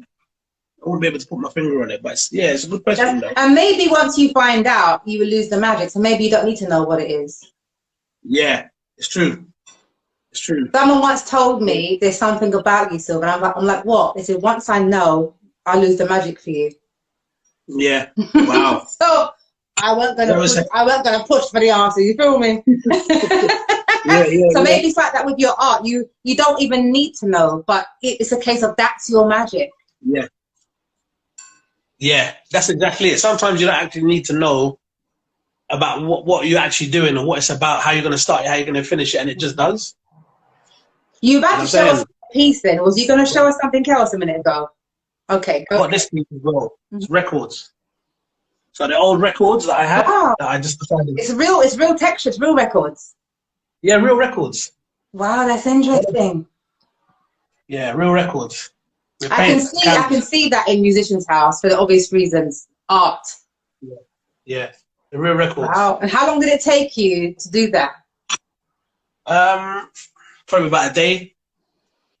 [SPEAKER 3] wouldn't be able to put my finger on it, but it's a good question. Though.
[SPEAKER 1] And maybe once you find out, you will lose the magic. So maybe you don't need to know what it is.
[SPEAKER 3] Yeah, it's true. It's true.
[SPEAKER 1] Someone once told me there's something about you, Sylvan. I'm like, what? They said, once I know, I lose the magic for you.
[SPEAKER 3] Yeah. Wow.
[SPEAKER 1] So I wasn't gonna push for the answer. You feel me? So maybe it's like that with your art. You don't even need to know, but it's a case of that's your magic.
[SPEAKER 3] Yeah. Yeah, that's exactly it. Sometimes you don't actually need to know about what you're actually doing and what it's about, how you're going to start it, how you're going to finish it, and it just does.
[SPEAKER 1] You've had to show us a piece then. Was you going to show us something else a minute ago? Okay.
[SPEAKER 3] I've got this piece as well. It's records. So the old records that I had, that I just decided.
[SPEAKER 1] It's real texture, it's real records.
[SPEAKER 3] Yeah, real records.
[SPEAKER 1] Wow, that's interesting.
[SPEAKER 3] Yeah, real records.
[SPEAKER 1] I can see that in musicians' house for the obvious reasons. Art.
[SPEAKER 3] Yeah, the real records.
[SPEAKER 1] Wow. And how long did it take you to do that?
[SPEAKER 3] Probably about a day.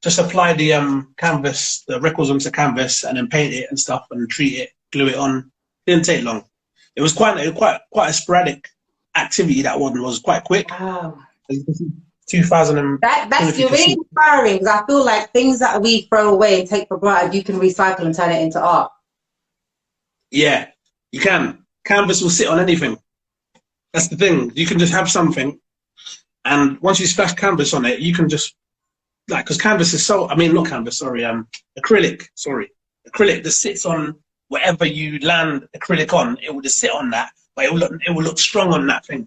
[SPEAKER 3] Just apply the canvas, the records onto canvas, and then paint it and stuff, and treat it, glue it on. Didn't take long. It was quite a sporadic activity. That one was quite quick.
[SPEAKER 1] Wow.
[SPEAKER 3] 2000.
[SPEAKER 1] That's really inspiring. I feel like things that we throw away and take for granted, you can recycle and turn it into art.
[SPEAKER 3] Yeah, you can. Canvas will sit on anything. That's the thing. You can just have something, and once you splash canvas on it, you can just like, because canvas is so. I mean, not canvas. Sorry, acrylic. Sorry, acrylic that sits on whatever you land acrylic on. It will just sit on that, but it will look strong on that thing.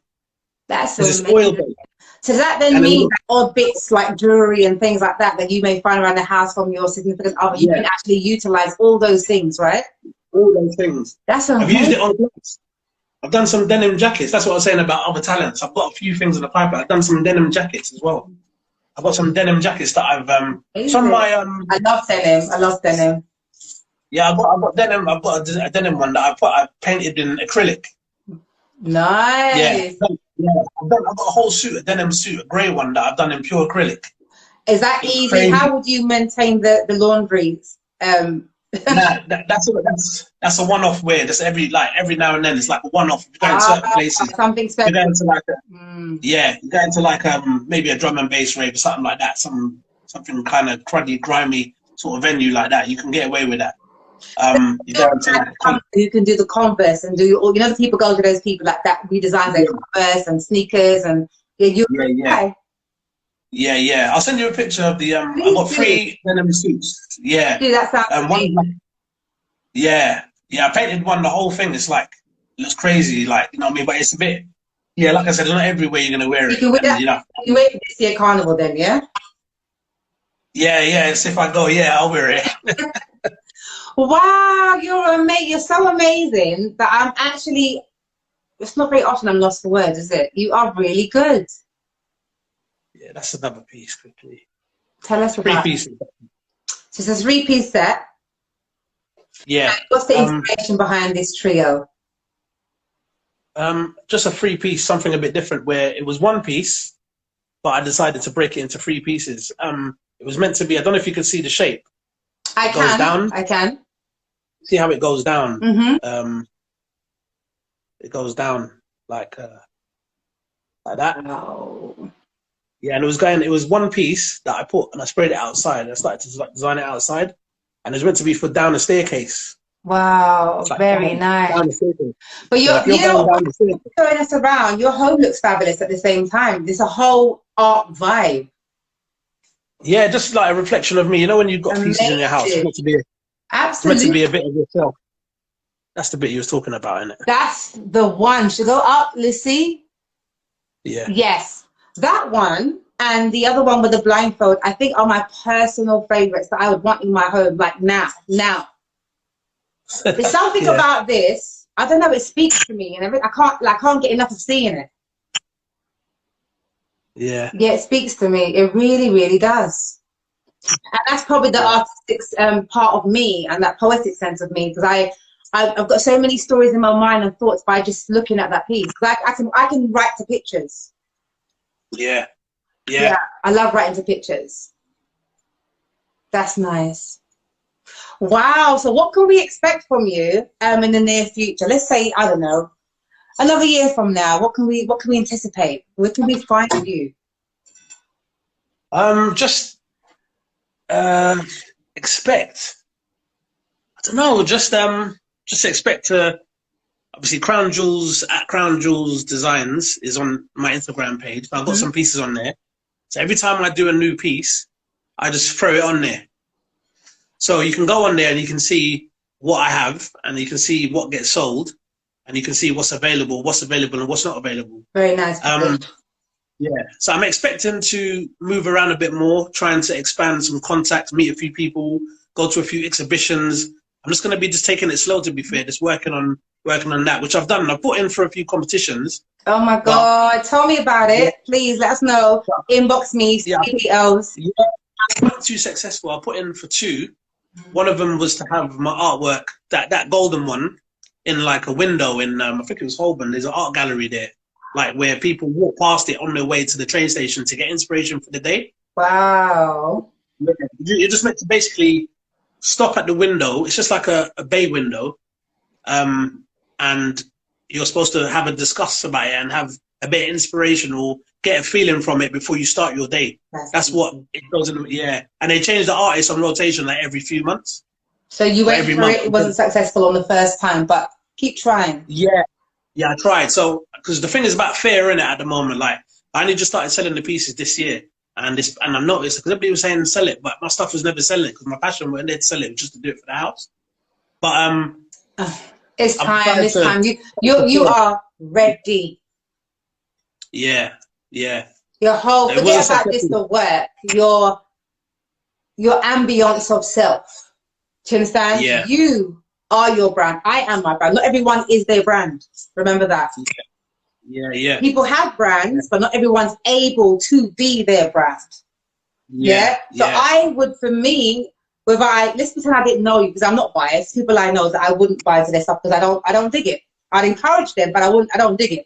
[SPEAKER 1] That's
[SPEAKER 3] Because it's
[SPEAKER 1] amazing.
[SPEAKER 3] oil based.
[SPEAKER 1] So does that then mean that odd bits like jewelry and things like that that you may find around the house from your significant other, you can actually utilize all those things, right?
[SPEAKER 3] All those things.
[SPEAKER 1] That's
[SPEAKER 3] I've
[SPEAKER 1] amazing.
[SPEAKER 3] used it on clothes. I've done some denim jackets. That's what I was saying about other talents. I've got a few things in the pipeline. I've done some denim jackets as well. I've got some denim jackets that I've from my
[SPEAKER 1] I love denim. I love denim.
[SPEAKER 3] Yeah, I've got denim. I've got a denim one that I painted in acrylic.
[SPEAKER 1] Nice.
[SPEAKER 3] Yeah. I've got a whole suit, a denim suit, a grey one that I've done in pure acrylic.
[SPEAKER 1] Is that
[SPEAKER 3] It's
[SPEAKER 1] easy?
[SPEAKER 3] crazy.
[SPEAKER 1] How would you maintain the laundry?
[SPEAKER 3] That's a one-off wear. That's every now and then. It's like a one-off. You go in certain places.
[SPEAKER 1] Something special.
[SPEAKER 3] You go into like you go into like maybe a drum and bass rave or something like that. Something kind of cruddy, grimy sort of venue like that. You can get away with that. You go into like
[SPEAKER 1] you can do the Converse and do all. You know, the people go to those people that redesign their Converse and sneakers and
[SPEAKER 3] Yeah. I'll send you a picture of the I've got 3 denim suits. Yeah.
[SPEAKER 1] Dude, that sounds
[SPEAKER 3] one. Yeah. I painted one. The whole thing. It's like looks crazy. Like, you know what I mean. But it's a bit. Yeah, like I said, not everywhere you're gonna wear it.
[SPEAKER 1] You can wear that.
[SPEAKER 3] You know.
[SPEAKER 1] You wear it this year carnival then, yeah.
[SPEAKER 3] Yeah. So if I go, I'll wear it.
[SPEAKER 1] Wow, you're amazing. You're so amazing that I'm actually. It's not very often I'm lost for words, is it? You are really good.
[SPEAKER 3] Yeah, that's another piece quickly.
[SPEAKER 1] Tell us about
[SPEAKER 3] 3 pieces.
[SPEAKER 1] So it's a 3-piece set.
[SPEAKER 3] Yeah.
[SPEAKER 1] What's the inspiration behind this trio?
[SPEAKER 3] Just a 3-piece, something a bit different, where it was 1 piece, but I decided to break it into 3 pieces. It was meant to be. I don't know if you can see the shape.
[SPEAKER 1] I can.
[SPEAKER 3] See how it goes down.
[SPEAKER 1] Mm-hmm.
[SPEAKER 3] It goes down like that.
[SPEAKER 1] Wow.
[SPEAKER 3] Yeah, and it was 1 piece that I put and I sprayed it outside. I started to design it outside, and it was meant to be for down a staircase.
[SPEAKER 1] Wow,
[SPEAKER 3] like
[SPEAKER 1] very nice.
[SPEAKER 3] Down the staircase.
[SPEAKER 1] But
[SPEAKER 3] you're
[SPEAKER 1] showing us around, your home looks fabulous at the same time. There's a whole art vibe.
[SPEAKER 3] Yeah, just like a reflection of me. You know, when you've got pieces in your house, it's meant to be
[SPEAKER 1] absolutely
[SPEAKER 3] meant to be a bit of yourself. That's the bit you was talking about, isn't it?
[SPEAKER 1] That's the one. Should go up, Lissy.
[SPEAKER 3] Yeah.
[SPEAKER 1] Yes, that one and the other one with the blindfold, I think, are my personal favorites that I would want in my home, like now. There's something about this. I don't know. It speaks to me, and I can't get enough of seeing it.
[SPEAKER 3] Yeah.
[SPEAKER 1] Yeah, it speaks to me. It really, really does. And that's probably the artistic part of me and that poetic sense of me, because I've got so many stories in my mind and thoughts by just looking at that piece. Like I can write to pictures.
[SPEAKER 3] Yeah.
[SPEAKER 1] I love writing to pictures. That's nice. Wow. So what can we expect from you in the near future? Let's say, I don't know, another year from now. What can we anticipate? Where can we find you?
[SPEAKER 3] Just expect. I don't know. Just expect to. Obviously, Crown Jules at Crown Jules Designs is on my Instagram page. I've got some pieces on there. So every time I do a new piece, I just throw it on there. So you can go on there and you can see what I have, and you can see what gets sold, and you can see what's available and what's not available.
[SPEAKER 1] Very nice.
[SPEAKER 3] Yeah. So I'm expecting to move around a bit more, trying to expand some contacts, meet a few people, go to a few exhibitions. I'm just going to be taking it slow, to be fair, just working on that, which I've done. I've put in for a few competitions.
[SPEAKER 1] Oh my God. Tell me about it. Please let us know. Inbox me, CPOs.
[SPEAKER 3] Yeah. I'm not too successful. I put in for 2. One of them was to have my artwork, that golden one, in like a window in, I think it was Holborn. There's an art gallery there, like where people walk past it on their way to the train station to get inspiration for the day.
[SPEAKER 1] Wow.
[SPEAKER 3] You're just meant to basically stop at the window. It's just like a bay window. And you're supposed to have a discuss about it and have a bit of inspiration or get a feeling from it before you start your day. That's what it goes in. Yeah. And they change the artist on rotation like every few months.
[SPEAKER 1] So you went for it wasn't successful on the first time, but keep trying.
[SPEAKER 3] Yeah. Yeah, I tried. So, because the thing is about fear in it at the moment. Like, I only just started selling the pieces this year, and I noticed because everybody was saying sell it, but my stuff was never selling because my passion when they'd sell it was just to do it for the house. But
[SPEAKER 1] it's
[SPEAKER 3] I've
[SPEAKER 1] time.
[SPEAKER 3] tried
[SPEAKER 1] It's
[SPEAKER 3] to.
[SPEAKER 1] time. You are ready.
[SPEAKER 3] Yeah, yeah.
[SPEAKER 1] Your whole
[SPEAKER 3] It
[SPEAKER 1] forget
[SPEAKER 3] wasn't
[SPEAKER 1] about just
[SPEAKER 3] successful.
[SPEAKER 1] the work. Your ambience of self. Do you understand?
[SPEAKER 3] Yeah,
[SPEAKER 1] You are your brand. I am my brand. Not everyone is their brand. Remember that.
[SPEAKER 3] yeah, yeah,
[SPEAKER 1] People have brands, but not everyone's able to be their brand.
[SPEAKER 3] yeah,
[SPEAKER 1] Yeah. So
[SPEAKER 3] yeah,
[SPEAKER 1] I would, for me, let's pretend I didn't know you because I'm not biased. People I know that I wouldn't buy into their stuff because I don't dig it. I'd encourage them, but I don't dig it.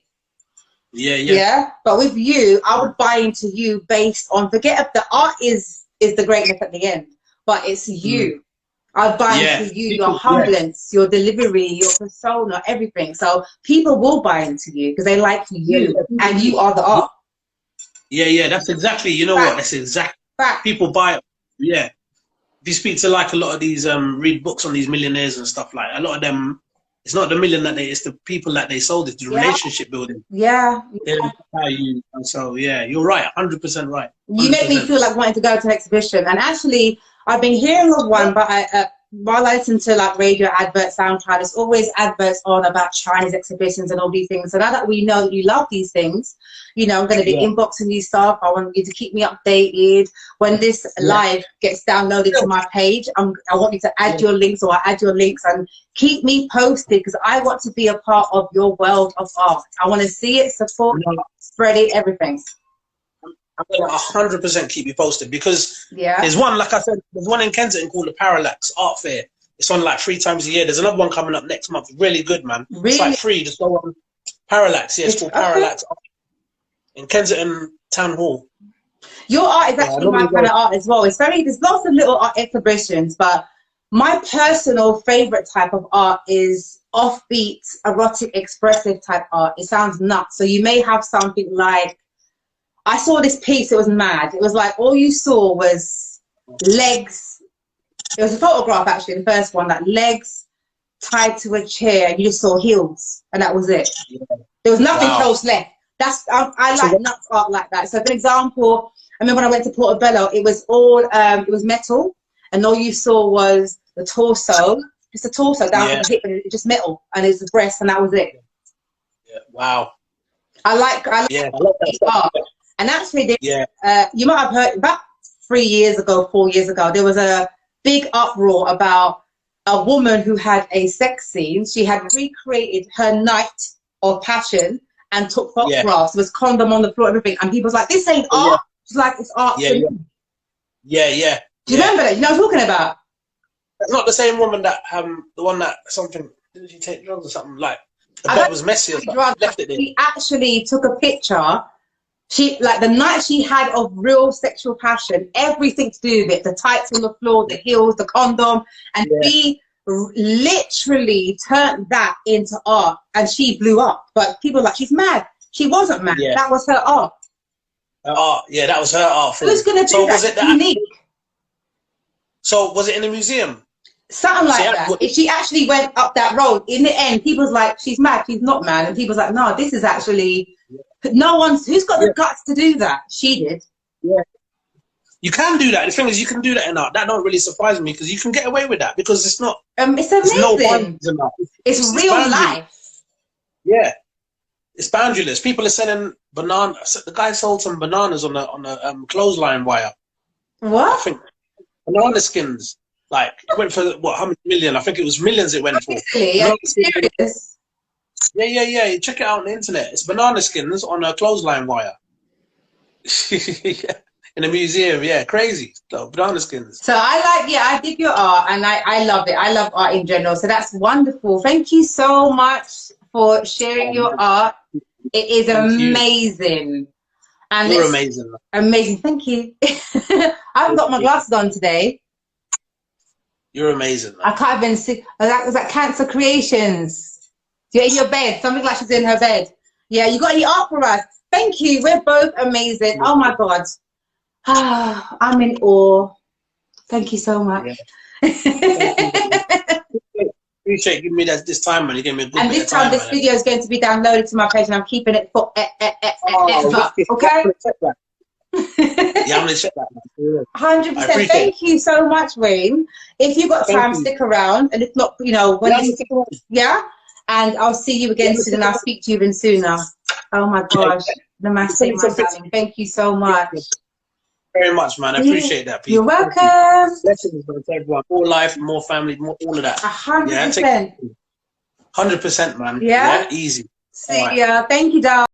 [SPEAKER 3] yeah, yeah.
[SPEAKER 1] Yeah. But with you, I would buy into you based on the art is the greatness at the end, but it's you. I'd buy
[SPEAKER 3] Yeah.
[SPEAKER 1] into you, your
[SPEAKER 3] People, yeah,
[SPEAKER 1] humbleness, your delivery, your persona, everything. So people will buy into you because they like
[SPEAKER 3] yeah,
[SPEAKER 1] you,
[SPEAKER 3] yeah.
[SPEAKER 1] and you are the art.
[SPEAKER 3] Yeah, yeah. That's exactly. You know what?
[SPEAKER 1] Fact,
[SPEAKER 3] That's exactly.
[SPEAKER 1] fact.
[SPEAKER 3] People buy it. Yeah. If you speak to like a lot of these read books on these millionaires and stuff, like a lot of them, it's not the million it's the people that they sold, it's the
[SPEAKER 1] Yeah,
[SPEAKER 3] relationship building.
[SPEAKER 1] yeah.
[SPEAKER 3] They how you, so yeah, you're right, 100% right.
[SPEAKER 1] You make me
[SPEAKER 3] 100%.
[SPEAKER 1] feel like wanting to go to an exhibition. And actually, I've been hearing of one, but while I listen to like radio adverts, SoundCloud, there's always adverts on about Chinese exhibitions and all these things. So now that we know that you love these things, I'm going to be
[SPEAKER 3] Yeah,
[SPEAKER 1] inboxing you stuff. I want you to keep me updated. When this
[SPEAKER 3] yeah,
[SPEAKER 1] live gets downloaded to my page, I want you to add your links, or I add your links, and keep me posted because I want to be a part of your world of art. I want to see it, support it,
[SPEAKER 3] yeah.
[SPEAKER 1] spread it, everything.
[SPEAKER 3] I'm gonna 100% keep you posted because
[SPEAKER 1] Yeah.
[SPEAKER 3] there's one, like I said, there's one in Kensington called the Parallax Art Fair. It's on like 3 times a year. There's another one coming up next month. Really good, man. It's
[SPEAKER 1] Really?
[SPEAKER 3] like free. Just go on Parallax. Yeah, it's called
[SPEAKER 1] Okay.
[SPEAKER 3] Parallax in Kensington Town Hall.
[SPEAKER 1] Your art is
[SPEAKER 3] Yeah, I
[SPEAKER 1] actually my
[SPEAKER 3] normally
[SPEAKER 1] kind
[SPEAKER 3] go.
[SPEAKER 1] of art as well. There's lots of little art exhibitions, but my personal favorite type of art is offbeat, erotic, expressive type art. It sounds nuts. So you may have something like, I saw this piece, it was mad. It was like all you saw was legs. It was a photograph actually, the first one, like legs tied to a chair, and you just saw heels, and that was it.
[SPEAKER 3] Yeah.
[SPEAKER 1] There was nothing
[SPEAKER 3] Wow.
[SPEAKER 1] else left. I
[SPEAKER 3] So
[SPEAKER 1] like nuts art like that. So for example, I remember when I went to Portobello, it was all it was metal, and all you saw was the torso, just the torso down to
[SPEAKER 3] yeah,
[SPEAKER 1] the hip, and it was just metal, and it was the breast, and that was it.
[SPEAKER 3] yeah. Wow.
[SPEAKER 1] I like
[SPEAKER 3] Yeah, I love that
[SPEAKER 1] the
[SPEAKER 3] stuff.
[SPEAKER 1] art. And actually,
[SPEAKER 3] Yeah,
[SPEAKER 1] you might have heard about 4 years ago, there was a big uproar about a woman who had a sex scene. She had recreated her night of passion and took
[SPEAKER 3] yeah,
[SPEAKER 1] photographs. There was condom on the floor, everything. And people was like, this ain't
[SPEAKER 3] yeah,
[SPEAKER 1] art. She's like, it's art.
[SPEAKER 3] yeah,
[SPEAKER 1] For
[SPEAKER 3] yeah,
[SPEAKER 1] me.
[SPEAKER 3] yeah, yeah.
[SPEAKER 1] Do you remember that? You know what I'm talking about?
[SPEAKER 3] That's not the same woman that the one that something, didn't she take drugs or something? Like the
[SPEAKER 1] I
[SPEAKER 3] bed
[SPEAKER 1] don't
[SPEAKER 3] was messy or
[SPEAKER 1] think
[SPEAKER 3] something.
[SPEAKER 1] drugs,
[SPEAKER 3] Left it there.
[SPEAKER 1] she actually took a picture. She, like the night she had of real sexual passion, everything to do with it, the tights on the floor, the heels, the condom, and
[SPEAKER 3] Yeah,
[SPEAKER 1] she literally turned that into art, and she blew up. But people were like, she's mad. She wasn't mad.
[SPEAKER 3] yeah.
[SPEAKER 1] That was her art.
[SPEAKER 3] Her art. Yeah, that was her art form.
[SPEAKER 1] Who's gonna do
[SPEAKER 3] So
[SPEAKER 1] that?
[SPEAKER 3] was it that?
[SPEAKER 1] Unique.
[SPEAKER 3] So was it in the museum?
[SPEAKER 1] Something
[SPEAKER 3] See,
[SPEAKER 1] like that. If she actually went up that road, in the end, people was like, she's mad, she's not mad. And people was like, no, this is actually, who's got the guts to do that? She did.
[SPEAKER 3] Yeah. You can do that. The thing is, you can do that in art. That don't really surprise me because you can get away with that because it's not.
[SPEAKER 1] It's
[SPEAKER 3] There's no
[SPEAKER 1] amazing.
[SPEAKER 3] boundaries in art.
[SPEAKER 1] It's real
[SPEAKER 3] boundaries.
[SPEAKER 1] life.
[SPEAKER 3] Yeah, it's boundaryless. People are selling bananas. The guy sold some bananas on a clothesline wire. I
[SPEAKER 1] What?
[SPEAKER 3] think banana skins. Like it went for what? How many million? I think it was millions. It went for.
[SPEAKER 1] Really? Are you serious?
[SPEAKER 3] Yeah. Check it out on the internet. It's banana skins on a clothesline wire. In a museum, yeah, crazy. So, banana skins.
[SPEAKER 1] So I dig your art, and I love it. I love art in general. So that's wonderful. Thank you so much for sharing your art. It is amazing. And
[SPEAKER 3] You're amazing.
[SPEAKER 1] Amazing. Thank you. I haven't got my glasses on today.
[SPEAKER 3] You're amazing.
[SPEAKER 1] I can't even see. Was that Cancer Creations? You're in your bed. Something like she's in her bed. Yeah, you got any art for us? Thank you. We're both amazing. Oh my God. I'm in awe. Thank you so much.
[SPEAKER 3] Yeah. appreciate giving me this time, man. You gave me a good
[SPEAKER 1] And
[SPEAKER 3] bit
[SPEAKER 1] this
[SPEAKER 3] of
[SPEAKER 1] time,
[SPEAKER 3] time,
[SPEAKER 1] this
[SPEAKER 3] man.
[SPEAKER 1] video is going to be downloaded to my page, and I'm keeping it for
[SPEAKER 3] Oh,
[SPEAKER 1] okay?
[SPEAKER 3] Yeah, I'm gonna check that, man.
[SPEAKER 1] 100%.
[SPEAKER 3] I appreciate
[SPEAKER 1] Thank you so much, Wayne. If you've got
[SPEAKER 3] Thank
[SPEAKER 1] time,
[SPEAKER 3] you.
[SPEAKER 1] stick around. And if not, you know, when
[SPEAKER 3] Yeah,
[SPEAKER 1] this, yeah? And I'll see you again soon, and I'll speak to you even sooner. Oh my gosh. Namaste, my darling. Thank you so much.
[SPEAKER 3] very much, man. I appreciate that. Peace.
[SPEAKER 1] You're welcome.
[SPEAKER 3] Blessings, man, to everyone. More life, more family, more all of that.
[SPEAKER 1] 100%.
[SPEAKER 3] 100%, man.
[SPEAKER 1] Yeah?
[SPEAKER 3] Easy.
[SPEAKER 1] See ya. Thank you, darling.